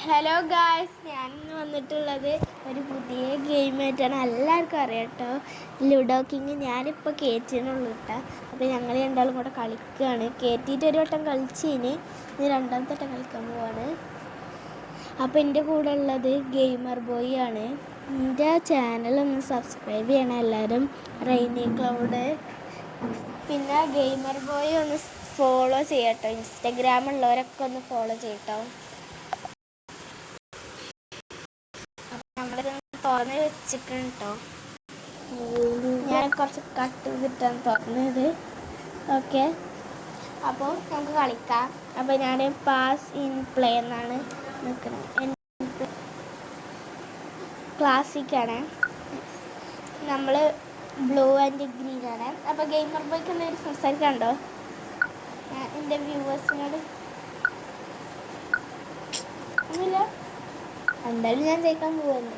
Hello guys, ഞാനിന്ന് വന്നിട്ടുള്ളത് ഒരു പുതിയ ഗെയിമായിട്ടാണ്. എല്ലാവർക്കും അറിയാം കേട്ടോ, ലുഡോ കിങ്. ഞാനിപ്പോൾ കയറ്റിനുള്ളൂ കേട്ടോ. അപ്പോൾ ഞങ്ങൾ രണ്ടാളും കൂടെ കളിക്കുകയാണ്. കയറ്റിയിട്ട് ഒരു വട്ടം കളിച്ചതിന് ഇനി രണ്ടാമത്തെ വട്ടം കളിക്കാൻ പോവാണ്. അപ്പോൾ എൻ്റെ കൂടെ ഉള്ളത് ഗെയിമർ ബോയ് ആണ്. എൻ്റെ ചാനലൊന്ന് സബ്സ്ക്രൈബ് ചെയ്യണം എല്ലാവരും, റെയിനി ക്ലൗഡ്. പിന്നെ ഗെയിമർ ബോയ് ഒന്ന് ഫോളോ ചെയ്യട്ടോ. ഇൻസ്റ്റഗ്രാമുള്ളവരൊക്കെ ഒന്ന് ഫോളോ ചെയ്യട്ടോ. തുറന്ന് വെച്ചിട്ടുണ്ട് കേട്ടോ. ഞാൻ കുറച്ച് കട്ട് ചെയ്തിട്ടാണ് തുറന്നത്. ഓക്കെ, അപ്പോൾ നമുക്ക് കളിക്കാം. അപ്പോൾ ഞാൻ പാസ് ഇൻ പ്ലേ എന്നാണ് നിൽക്കുന്നത്. ക്ലാസിക്കാണ്, നമ്മൾ ബ്ലൂ ആൻഡ് ഗ്രീൻ ആണ്. അപ്പോൾ ഗെയിമർ ബോയ്ക്ക് എന്തെങ്കിലും സംസാരിക്കാനുണ്ടോ എൻ്റെ വ്യൂവേഴ്സിനോട്? ഒന്നുമില്ല, എന്തായാലും ഞാൻ ജയിക്കാൻ പോകുന്നു.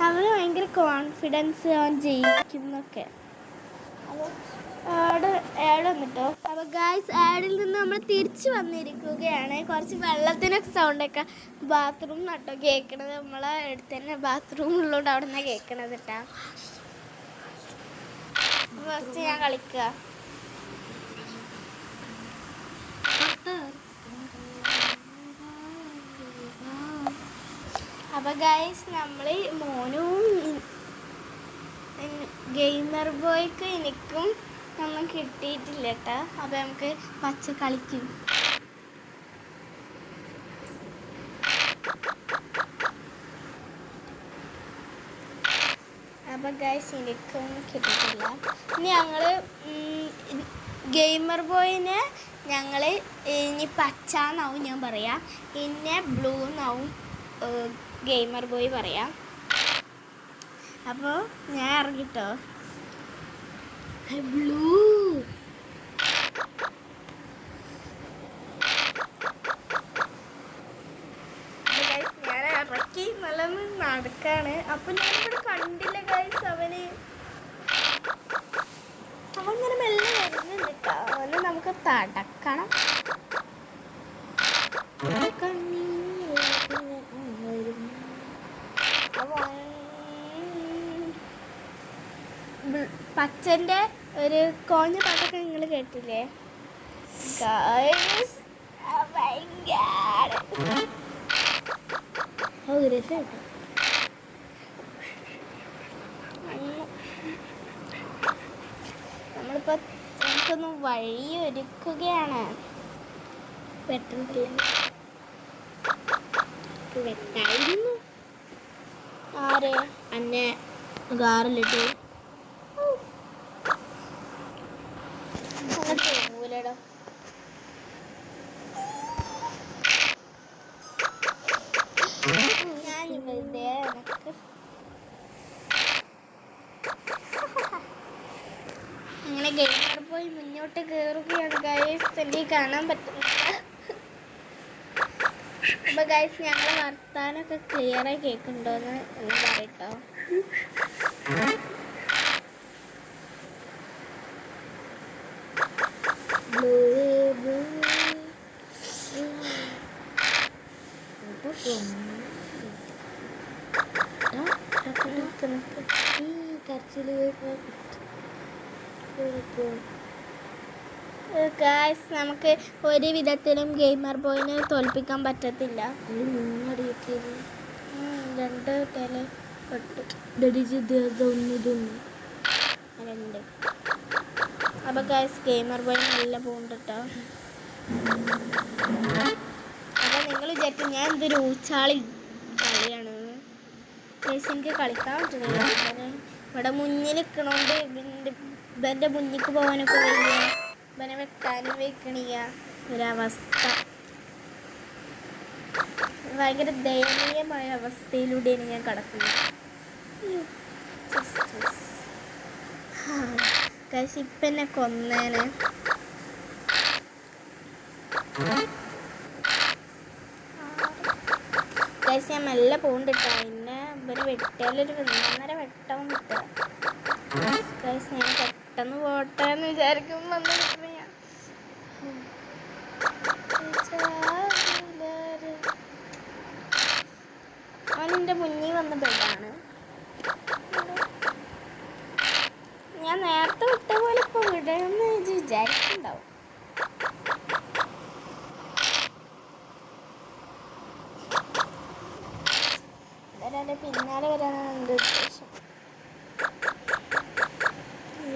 അവന് ഭയങ്കര കോൺഫിഡൻസ്, അവൻ ജയിക്കുന്നൊക്കെ. അപ്പോൾ ആഡ് വന്നിട്ടോ. അപ്പോൾ ഗായ്സ്, ആഡിൽ നിന്ന് നമ്മൾ തിരിച്ച് വന്നിരിക്കുകയാണ്. കുറച്ച് വെള്ളത്തിനൊക്കെ സൗണ്ടൊക്കെ ബാത്റൂം നട്ടോ കേൾക്കണത്. നമ്മളെ അടുത്ത് തന്നെ ബാത്റൂം ഉള്ളതുകൊണ്ട് അവിടെ നിന്നാണ് കേൾക്കണത് കേട്ടോ. ഫസ്റ്റ് ഞാൻ കളിക്കുക. അപ്പോൾ ഗൈസ്, നമ്മൾ മോനും ഗെയിമർ ബോയ്ക്ക് എനിക്കും ഒന്നും കിട്ടിയിട്ടില്ല കേട്ടോ. അപ്പോൾ നമുക്ക് പച്ച കളിക്കും. അപ്പോൾ ഗൈസ്, എനിക്കും കിട്ടിയിട്ടില്ല. ഇനി ഞങ്ങൾ ഗെയിമർ ബോയിനെ ഞങ്ങൾ ഇനി പച്ച എന്നാവും ഞാൻ പറയാം, പിന്നെ ബ്ലൂ എന്നാവും ഗെയിമർ ബോയ് പറയാം. അപ്പോൾ ഞാൻ ഇറങ്ങിട്ടോ. ബ്ലൂ ഞാൻ ഇറക്കി നല്ലൊന്ന് നടക്കാണ്. അപ്പോൾ ഞാനിവിടെ കണ്ടില്ല ഗൈസ്, അവനിങ്ങനെ മെല്ലെ വരുന്നുണ്ട് കേട്ടോ. അവന് നമുക്ക് തടക്കണം. പച്ചൻ്റെ ഒരു കോഞ്ഞ പാട്ടൊക്കെ നിങ്ങൾ കേട്ടില്ലേ ഗായ്സ്? നമ്മളിപ്പോൾ നമുക്കൊന്ന് വഴിയൊരുക്കുകയാണ്. വെട്ടായിരുന്നു ആരെ അന്നെ ഗാറിലിട്ട് മൂലടോ. ഞാൻ വെറുതെ അങ്ങനെ ഗെയിമർ പോയി മുന്നോട്ട് കയറുകയാണ് ഗൈസ്. എനിക്ക് കാണാൻ പറ്റുന്നില്ല. അപ്പോൾ ഗൈസ്, ഞങ്ങളെ വർത്താനൊക്കെ ക്ലിയറായി കേൾക്കുന്നുണ്ടോയെന്ന് എന്ന് പറയട്ടോ. ഗായ്സ്, നമുക്ക് ഒരു വിധത്തിലും ഗെയിമർ ബോയിനെ തോൽപ്പിക്കാൻ പറ്റത്തില്ല. രണ്ട് തല രണ്ട്. അപ്പോൾ ഗായ്സ്, ഗെയിമർ ബോയ് നല്ല പോകുന്നുണ്ട് കേട്ടോ. അപ്പോൾ നിങ്ങൾ വിചാരിക്കും ഞാൻ എന്തൊരു ഊച്ചാളി കളിയാണ് ഗൈസ്. എനിക്ക് കളിക്കാൻ പറ്റുന്നില്ല. ഇവിടെ മുന്നിൽ നിൽക്കണോണ്ട് ഇവൻ്റെ മുന്നിലേക്ക് പോകാനൊക്കെ വയ്യ, ഇവനെ വെട്ടാനും വെക്കണില്ല ഒരവസ്ഥ. ഭയങ്കര ദയനീയമായ അവസ്ഥയിലൂടെയാണ് ഞാൻ കിടക്കുന്നത്. ഗൈസ്, ഇപ്പം എന്നെ കൊന്നേനെ. ഗൈസ്, ഞാൻ മെല്ലെ പോകുന്നുണ്ട്. പിന്നെ ഇവര് വെട്ടിയാലൊരു 1.5 വെട്ടവും കിട്ടുക. ഗൈസ്, ഞാൻ പെട്ടെന്ന് പോട്ടെ എന്ന് വിചാരിക്കുമ്പോൾ വന്ന് കിട്ടുന്ന ഞാൻ ഫോണിൻ്റെ മുന്നിൽ വന്ന ബെഡാണ്. ഞാൻ നേരത്തെ വിട്ട പോലെ ഇപ്പോൾ വിടണമെന്ന് വിചാരിക്കുന്നുണ്ടാവും. വരാൻ്റെ പിന്നാലെ വരാനാണ് എൻ്റെ ഉദ്ദേശം.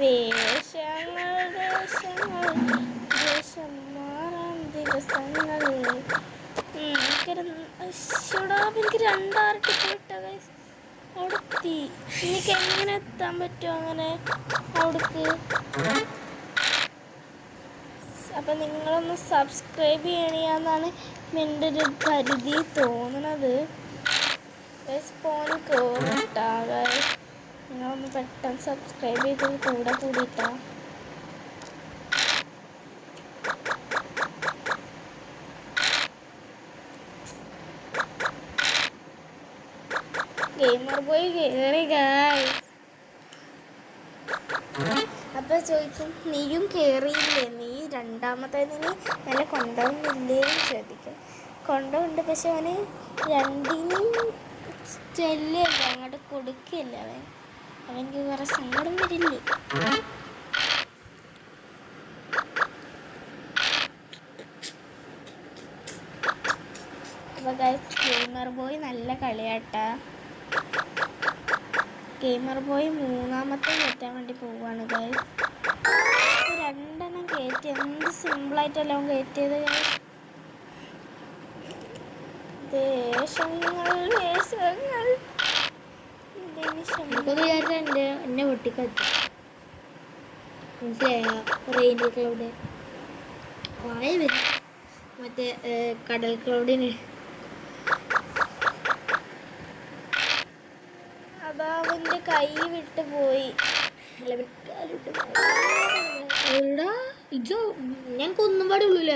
വേഷങ്ങൾ വേഷങ്ങൾ വേഷം മാറാൻ ദിവസങ്ങൾ. എനിക്ക് 2 ആർട്ടിക്കിൾ ഇട്ടാ ഗൈസ്. അവിടെ എത്തി. എനിക്ക് എങ്ങനെ എത്താൻ പറ്റുമോ അങ്ങനെ അവിടേക്ക്? അപ്പം നിങ്ങളൊന്ന് സബ്സ്ക്രൈബ് ചെയ്യണമെന്നാണ് എൻ്റെ ഒരു പരിധി തോന്നണത്. ഫോൺ കേട്ടാ നിങ്ങളൊന്ന് പെട്ടെന്ന് സബ്സ്ക്രൈബ് ചെയ്ത് കൂടിയിട്ടാ. ഗെയിമർ ബോയ് കയറി ഗായ്സ്. അപ്പം ചോദിക്കും, നീയും കയറിയില്ലേ, നീ രണ്ടാമത്തേതിന് എന്നെ കൊണ്ടുപോകുന്നില്ലേന്ന് ചോദിക്കും. കൊണ്ടുപോകുന്നുണ്ട്, പക്ഷെ അവന് 2നും ചെല്ലല്ല, അങ്ങോട്ട് കൊടുക്കില്ല. അവനക്ക് വേറെ സങ്കടം വരില്ലേ? അപ്പോൾ ഗൈസ് ഗെയിമർ ബോയ് നല്ല കളിയാട്ടാ. ഗെയിമർ ബോയ് 3ാമത്തെ കയറ്റാൻ വേണ്ടി പോവുകയാണ് ഗൈസ്. 2 കയറ്റി. എന്ത് സിമ്പിളായിട്ടല്ല അവൻ കയറ്റിയത് ഗൈസ്. ദേശങ്ങൾ വേഷങ്ങൾ എന്നെ പൊട്ടിക്കത്തി മനസ്സിലായ റെയിൻബോ ക്ലൗഡ് വായ വരും. മറ്റേ കടൽ ക്ലൗഡിന് അതാ അവൻ്റെ കൈ വിട്ട് പോയി. ഞാൻ കൊന്നുംപാടി ഉള്ളൂല്ലേ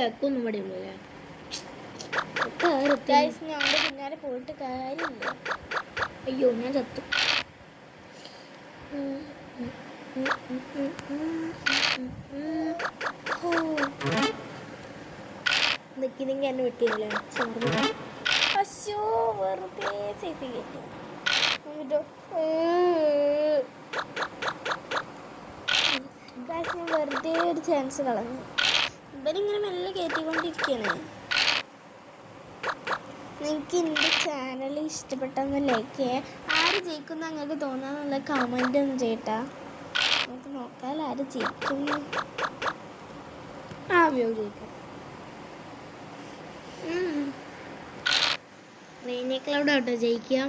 ഞങ്ങളുടെ പിന്നാലെ പോയിട്ട് കാര്യമില്ല. അയ്യോ ഞാൻ ചത്തു. നിൽക്കുന്നെങ്കിൽ എന്നെ വെട്ടിയില്ലേ? അശോ വെറുതെ സേഫ് കയറ്റി. വെറുതെ ഒരു ചാൻസ് കളഞ്ഞു. ഇവരിങ്ങനെ മെല്ലെ കയറ്റിക്കൊണ്ടിരിക്കുകയാണ്. നിങ്ങൾക്ക് എൻ്റെ ചാനൽ ഇഷ്ടപ്പെട്ടെന്ന് ലൈക്ക് ചെയ്യുക. ആര് ജയിക്കുന്ന നിങ്ങൾക്ക് തോന്നാന്നുള്ള കമൻ്റ് ഒന്നും ചെയ്യട്ടാ. നമുക്ക് നോക്കാമല്ലോ ആര് ജയിക്കുന്നു. ജയിക്കാം. റെയിനി ക്ലൗഡ് ആട്ടോ ജയിക്കാം.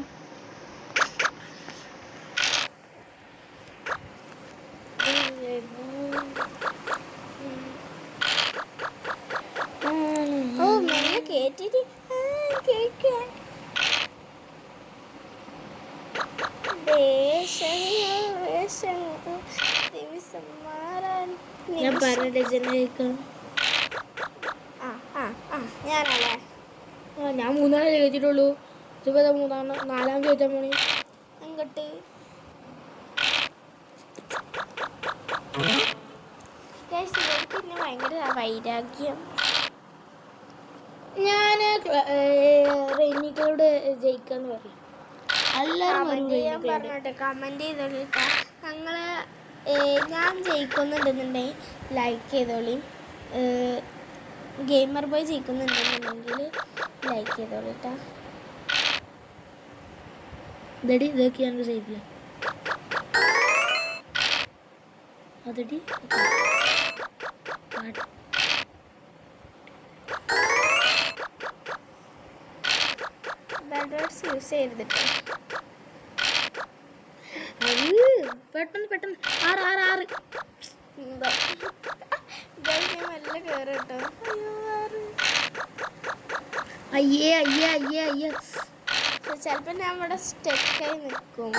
മെല്ലെ കേട്ടിട്ട് കേൾക്കാൻ. ദിവസം മാറാൻ ഞാൻ പറഞ്ഞിട്ട് ജനയിക്കാം. ഞാനല്ലേ? ഞാൻ 3 ജയിച്ചിട്ടുള്ളൂ. ഇതിപ്പോ 4ാമത് ജയിച്ചാൽ പോണി. അങ്ങോട്ട് പിന്നെ ഭയങ്കര വൈരാഗ്യം. ഞാൻ റെയിനിക്കളോട് ജയിക്കാന്ന് പറയും. ഞാൻ പറഞ്ഞോട്ടെ, കമൻറ്റ് ചെയ്തോളിട്ടാ. ഞാൻ ജയിക്കുന്നുണ്ടെന്നുണ്ടെങ്കിൽ ലൈക്ക് ചെയ്തോളി. ഗെയിമർ ബോയ് ജയിക്കുന്നുണ്ടെന്നുണ്ടെങ്കിൽ ലൈക്ക് ചെയ്തോളിട്ടാ. ഇതൊക്കെ ഞങ്ങൾക്ക് സേഫില്ല. അതടി ബാഡ്വേർഡ്സ് യൂസ് ചെയ്തിട്ട് പെട്ടെന്ന് 6 എന്താ നല്ല കയറി കേട്ടോ. അയ്യേ ചിലപ്പോൾ ഞാൻ ഇവിടെ സ്റ്റക്കായി നിൽക്കും.